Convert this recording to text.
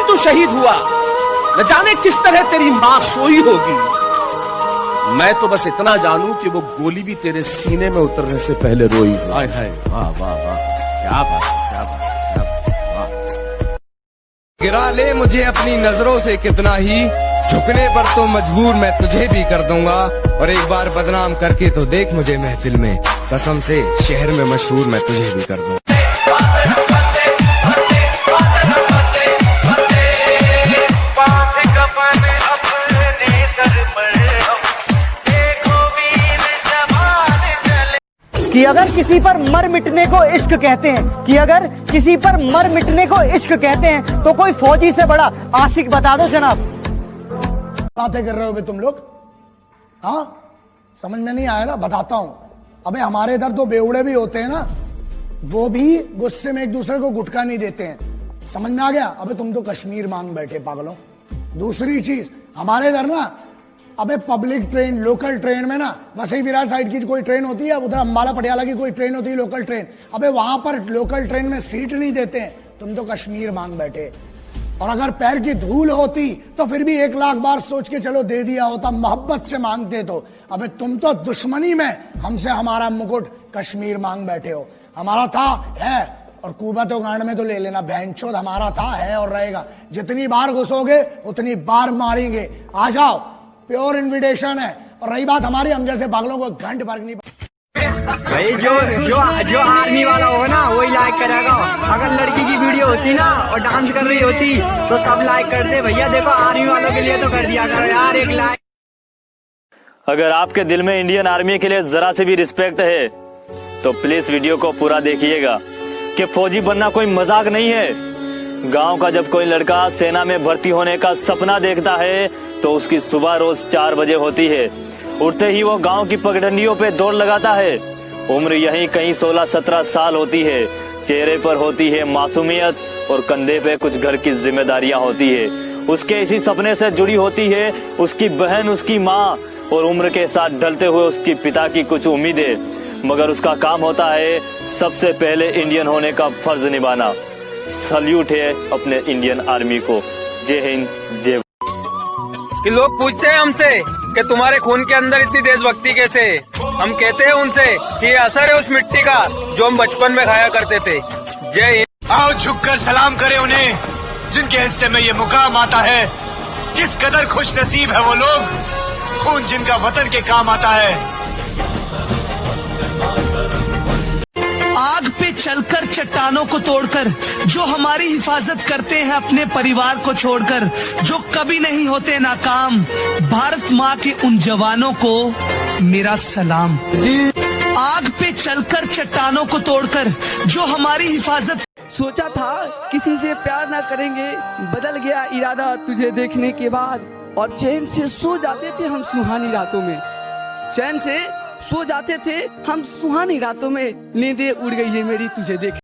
तू शहीद हुआ, न जाने किस तरह तेरी मां सोई होगी। मैं तो बस इतना जानूं कि वो गोली भी तेरे सीने में उतरने से पहले रोई। हाय हाय, वाह वाह वाह, क्या बात है, क्या बात है, क्या बात है, वाह। गिरा ले मुझे अपनी नजरों से कितना ही, झुकने पर तो मजबूर मैं तुझे भी कर दूंगा। और एक बार बदनाम करके तो देख मुझे महफिल में, कसम से शहर में मशहूर मैं तुझे भी कर दूंगा। कि अगर किसी पर मर मिटने को इश्क कहते हैं, कि अगर किसी पर मर मिटने को इश्क कहते हैं, तो कोई फौजी से बड़ा आशिक बता दो जनाब। बातें कर रहे हो तुम लोग? हाँ, समझ में नहीं आया ना? बताता हूं। अबे हमारे इधर तो बेवड़े भी होते हैं ना, वो भी गुस्से में एक दूसरे को गुटखा नहीं देते हैं। समझ में आ गया? अबे तुम तो कश्मीर मांग बैठे पागलों। दूसरी चीज, हमारे इधर ना, अबे पब्लिक ट्रेन, लोकल ट्रेन में ना, वसई विरार साइड की कोई ट्रेन होती है, उधर अम्बाला पटियाला की कोई ट्रेन होती है लोकल ट्रेन, अबे वहां पर लोकल ट्रेन में सीट नहीं देते हैं। तुम तो कश्मीर मांग बैठे। और अगर पैर की धूल होती तो फिर भी 1 लाख बार सोच के चलो दे दिया होता, मोहब्बत से मांगते तो। अबे तुम तो दुश्मनी में हमसे हमारा मुकुट कश्मीर मांग बैठे हो। हमारा था, है, और कुबत गांड में तो ले लेना, बहनचोद हमारा था, है और रहेगा। जितनी बार घुसोगे उतनी बार मारेंगे। आ जाओ, प्योर इन्विटेशन है। और रही बात हमारी, हम जैसे पागलों को घंट फर्क नहीं। भाई जो आर्मी वाला होगा ना वही लाइक करेगा। अगर लड़की की वीडियो होती ना और डांस कर रही होती तो सब लाइक करते। भैया देखो, आर्मी वालों के लिए तो कर दिया करो यार एक लाइक। अगर आपके दिल में इंडियन आर्मी के लिए जरा से भी रिस्पेक्ट है तो प्लीज वीडियो को पूरा देखिएगा कि फौजी बनना कोई मजाक नहीं है। गांव का जब कोई लड़का सेना में भर्ती होने का सपना देखता है तो उसकी सुबह रोज 4 बजे होती है। उठते ही वो गांव की पगडंडियों पे दौड़ लगाता है। उम्र यही कहीं 16-17 साल होती है। चेहरे पर होती है मासूमियत और कंधे पे कुछ घर की जिम्मेदारियां होती है। उसके इसी सपने से जुड़ी होती है उसकी बहन, उसकी माँ और उम्र के साथ ढलते हुए उसकी पिता की कुछ उम्मीदें। मगर उसका काम होता है सबसे पहले इंडियन होने का फर्ज निभाना। सल्यूट है अपने इंडियन आर्मी को। जय हिंद, जय। कि लोग पूछते हैं हमसे कि तुम्हारे खून के अंदर इतनी देशभक्ति कैसे? हम कहते हैं उनसे कि ये असर है उस मिट्टी का जो हम बचपन में खाया करते थे। जय हिंद। आओ झुककर सलाम करें उन्हें जिनके हिस्से में ये मुकाम आता है। किस कदर खुश नसीब है वो लोग, खून जिनका वतन के काम आता है। आग पे चलकर, चट्टानों को तोड़कर, जो हमारी हिफाजत करते हैं अपने परिवार को छोड़कर, जो कभी नहीं होते नाकाम, भारत माँ के उन जवानों को मेरा सलाम। आग पे चलकर, चट्टानों को तोड़कर, जो हमारी हिफाजत। सोचा था किसी से प्यार ना करेंगे, बदल गया इरादा तुझे देखने के बाद। और चैन से सो जाते थे हम सुहानी रातों में, चैन से सो जाते थे हम सुहानी रातों में। नींदें उड़ गई है मेरी तुझे देख।